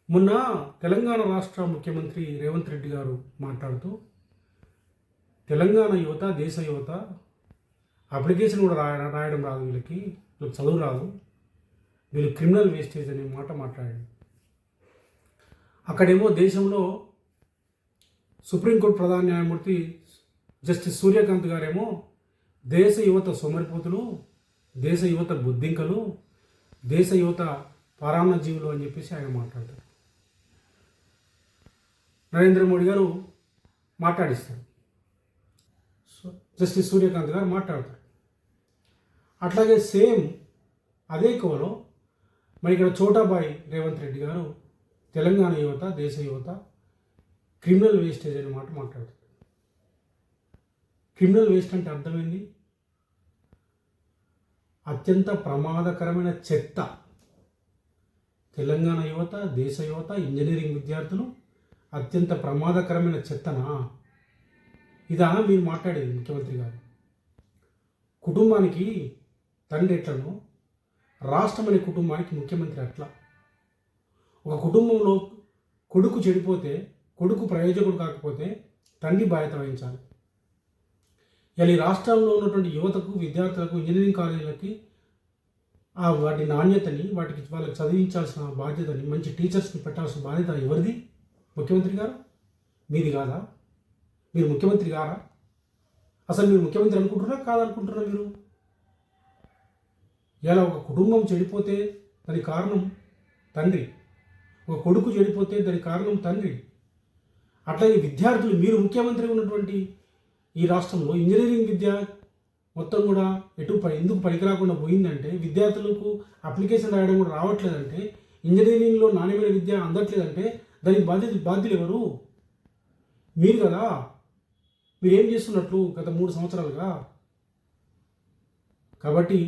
మొన్న తెలంగాణ రాష్ట్ర ముఖ్యమంత్రి రేవంత్ రెడ్డి గారు మాట్లాడుతూ తెలంగాణ యువత, దేశ యువత అప్లికేషన్ కూడా రాయడం రాదు, వీళ్ళకి చదువు రాదు, వీళ్ళు క్రిమినల్ వేస్టేజ్ అనే మాట మాట్లాడాడు. అక్కడేమో దేశంలో సుప్రీంకోర్టు ప్రధాన న్యాయమూర్తి జస్టిస్ సూర్యకాంత్ గారేమో దేశ యువత సోమరిపోతులు, దేశ యువత బుద్ధింకలు, దేశ యువత పరాన్న జీవులు అని చెప్పేసి ఆయన మాట్లాడతారు. నరేంద్ర మోడీ గారు మాట్లాడిస్తారు, జస్టిస్ సూర్యకాంత్ గారు మాట్లాడతారు. అట్లాగే సేమ్ అదే కోలో మరి ఇక్కడ చోటాబాయ్ రేవంత్ రెడ్డి గారు తెలంగాణ యువత, దేశ యువత క్రిమినల్ వేస్టేజ్ అనే మాట మాట్లాడతారు. క్రిమినల్ వేస్ట్ అంటే అర్థమైంది, అత్యంత ప్రమాదకరమైన చెత్త. తెలంగాణ యువత, దేశ యువత, ఇంజనీరింగ్ విద్యార్థులు అత్యంత ప్రమాదకరమైన చెత్తనా? ఇదా మీరు మాట్లాడేది ముఖ్యమంత్రి గారు? కుటుంబానికి తండ్రి ఎట్లనో రాష్ట్రం అనే కుటుంబానికి ముఖ్యమంత్రి అట్లా. ఒక కుటుంబంలో కొడుకు చెడిపోతే, కొడుకు ప్రయోజకుడు కాకపోతే తండ్రి బాధ్యత వహించాలి. ఇలా ఈ రాష్ట్రంలో ఉన్నటువంటి యువతకు, విద్యార్థులకు, ఇంజనీరింగ్ కాలేజీలకి వాటి నాణ్యతని, వాళ్ళకి చదివించాల్సిన బాధ్యతని, మంచి టీచర్స్ని పెట్టాల్సిన బాధ్యత ఎవరిది? ముఖ్యమంత్రి గారు మీది కాదా? మీరు ముఖ్యమంత్రి గారా? అసలు మీరు ముఖ్యమంత్రి అనుకుంటున్నారా కాదనుకుంటున్నారా? మీరు ఇలా ఒక కుటుంబం చెడిపోతే దానికి కారణం తండ్రి, ఒక కొడుకు చెడిపోతే దానికి కారణం తండ్రి. అట్లాగే విద్యార్థులు, మీరు ముఖ్యమంత్రి ఉన్నటువంటి ఈ రాష్ట్రంలో ఇంజనీరింగ్ విద్య మొత్తం కూడా ఎందుకు పనికిరాకుండా పోయిందంటే, విద్యార్థులకు అప్లికేషన్ రాయడం కూడా రావట్లేదంటే, ఇంజనీరింగ్లో నాణ్యమైన విద్య అందట్లేదంటే దానికి బాధ్యులు ఎవరు? మీరు కదా. మీరు ఏం చేస్తున్నట్లు గత 3 సంవత్సరాలుగా? కాబట్టి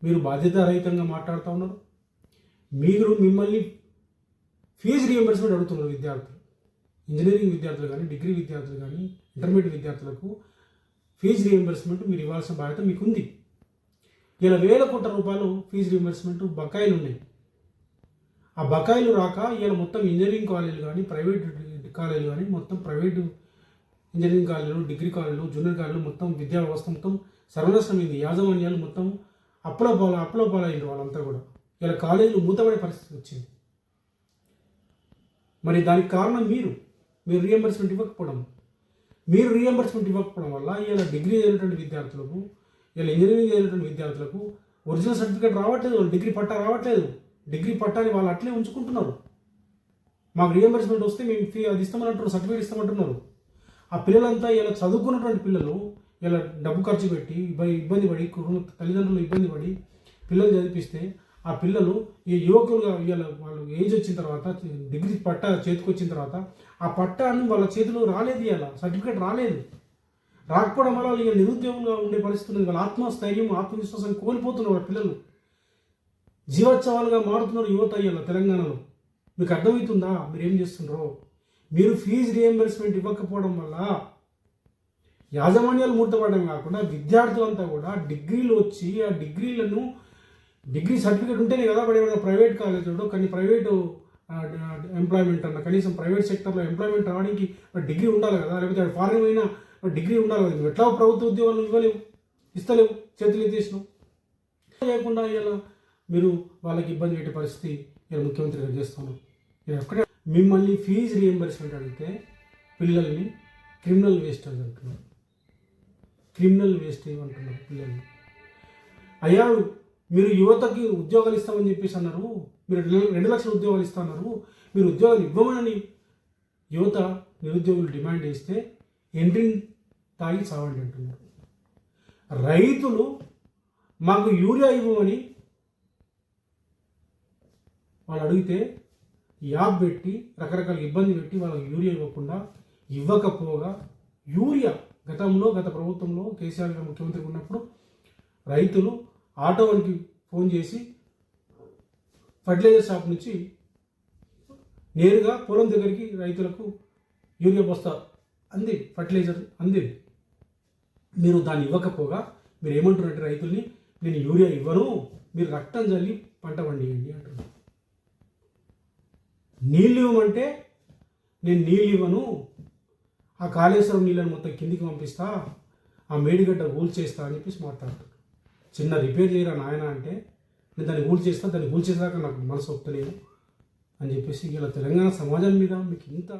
మీరు బాధ్యతారహితంగా మాట్లాడుతూ ఉన్నారు. మిమ్మల్ని ఫీజు రియంబర్స్మెంట్ అడుగుతున్నారు విద్యార్థులు, ఇంజనీరింగ్ విద్యార్థులు కానీ, డిగ్రీ విద్యార్థులు కానీ, ఇంటర్మీడియట్ విద్యార్థులకు ఫీజు రియంబర్స్మెంట్ మీరు ఇవ్వాల్సిన బాధ్యత మీకు ఉంది. ఇలా వేల కోట్ల రూపాయలు ఫీజు రియంబర్స్మెంట్ బకాయిలు ఉన్నాయి. ఆ బకాయిలు రాక ఇలా మొత్తం ఇంజనీరింగ్ కాలేజీలు కానీ, ప్రైవేట్ కాలేజీలు కానీ, మొత్తం ప్రైవేటు ఇంజనీరింగ్ కాలేజీలు, డిగ్రీ కాలేజీలు, జూనియర్ కాలేజీలు మొత్తం విద్యా వ్యవస్థ మొత్తం సర్వనాశనమైంది. యాజమాన్యాలు మొత్తం అప్పుల పాలైంది వాళ్ళంతా కూడా. ఇలా కాలేజీలు మూతపడే పరిస్థితి వచ్చింది. మరి దానికి కారణం మీరు రియంబర్స్మెంట్ ఇవ్వకపోవడం. మీరు రియంబర్స్మెంట్ ఇవ్వకపోవడం వల్ల ఇలా డిగ్రీ చదివినటువంటి విద్యార్థులకు, ఇలా ఇంజనీరింగ్ చదివినటువంటి విద్యార్థులకు ఒరిజినల్ సర్టిఫికేట్ రావట్లేదు, డిగ్రీ పట్టా రావట్లేదు. డిగ్రీ పట్టాని వాళ్ళు అట్లే ఉంచుకుంటున్నారు. మాకు రియంబర్స్మెంట్ వస్తే మేము అది ఇస్తామంటున్నారు, సర్టిఫికేట్ ఇస్తామంటున్నారు. ఆ పిల్లలంతా ఇలా చదువుకున్నటువంటి పిల్లలు ఇలా డబ్బు ఖర్చు పెట్టి ఇబ్బంది పడి, తల్లిదండ్రులు ఇబ్బంది పడి పిల్లలు చదివిస్తే ఆ పిల్లలు ఈ యువకులుగా వాళ్ళు ఏజ్ వచ్చిన తర్వాత, డిగ్రీ పట్టా చేతికి వచ్చిన తర్వాత ఆ పట్టాను వాళ్ళ చేతిలో రాలేదు, ఇలా సర్టిఫికేట్ రాలేదు. రాకపోవడం వల్ల వాళ్ళు నిరుద్యోగంగా ఉండే పరిస్థితి ఉంది. వాళ్ళ ఆత్మస్థైర్యం, ఆత్మవిశ్వాసం కోల్పోతున్నారు. వాళ్ళ పిల్లలు జీవోత్సవాలుగా మారుతున్నారు యువత ఇలా తెలంగాణలో. మీకు అర్థమవుతుందా మీరు ఏం చేస్తున్నారో? మీరు ఫీజు రియంబర్స్మెంట్ ఇవ్వకపోవడం వల్ల యాజమాన్యాలు మూర్తపడడం కాకుండా విద్యార్థులంతా కూడా డిగ్రీలు వచ్చి ఆ డిగ్రీ సర్టిఫికేట్ ఉంటేనే కదా ప్రైవేట్ కాలేజీలో కానీ ప్రైవేటు ఎంప్లాయ్మెంట్ అన్న, కనీసం ప్రైవేట్ సెక్టర్లో ఎంప్లాయ్మెంట్ రావడానికి డిగ్రీ ఉండాలి కదా, లేకపోతే ఫారెన్ అయినా డిగ్రీ ఉండాలి కదా. ఎట్లా ప్రభుత్వ ఉద్యోగాలు ఇస్తలేవు, చేతులు ఎత్తేసినావు. లేకుండా ఇలా మీరు వాళ్ళకి ఇబ్బంది పెట్టే పరిస్థితి ఇలా ముఖ్యమంత్రి గారు చేస్తున్నారు. ఒక్కటే మిమ్మల్ని ఫీజు రియంబర్స్మెంట్ అడిగితే పిల్లల్ని క్రిమినల్ వేస్టేజ్ అంటున్నారు. క్రిమినల్ వేస్టేజ్ అంటున్నారు పిల్లల్ని. అయ్యా మీరు యువతకి ఉద్యోగాలు ఇస్తామని చెప్పేసి అన్నారు, మీరు 2 లక్షల ఉద్యోగాలు ఇస్తున్నారు, మీరు ఉద్యోగాలు ఇవ్వమని యువత నిరుద్యోగులు డిమాండ్ చేస్తే ఎంట్రీని తాగి చావండి అంటున్నారు. రైతులు మాకు యూరియా ఇవ్వమని వాళ్ళు అడిగితే యాప్ పెట్టి రకరకాల ఇబ్బంది పెట్టి వాళ్ళకి యూరియా ఇవ్వకపోగా గత ప్రభుత్వంలో కేసీఆర్ గారు ముఖ్యమంత్రి ఉన్నప్పుడు రైతులు ఆటోకి ఫోన్ చేసి ఫర్టిలైజర్ షాప్ నుంచి నేరుగా పొలం దగ్గరికి రైతులకు యూరియా బస్తా ఫర్టిలైజర్ అంది. మీరు దాన్ని ఇవ్వకపోగా మీరు ఏమంటున్నారంటే రైతుల్ని, నేను యూరియా ఇవ్వను, మీరు రక్తం చల్లి పంట పండియండి అంటున్నారు. నీళ్ళు ఇవ్వమంటే నేను నీళ్ళు ఇవ్వను, ఆ కాళేశ్వరం నీళ్ళని మొత్తం కిందికి పంపిస్తా, ఆ మేడిగడ్డ కూల్ చేస్తా అని చెప్పేసి మాట్లాడతాడు. చిన్న రిపేర్ చేయరా నాయన అంటే, నేను దాన్ని కూల్ చేస్తా, దాన్ని కూల్ చేసాక నాకు మనసు ఒప్పుతలేదు అని చెప్పేసి ఇలా తెలంగాణ సమాజం మీద మీకు ఇంత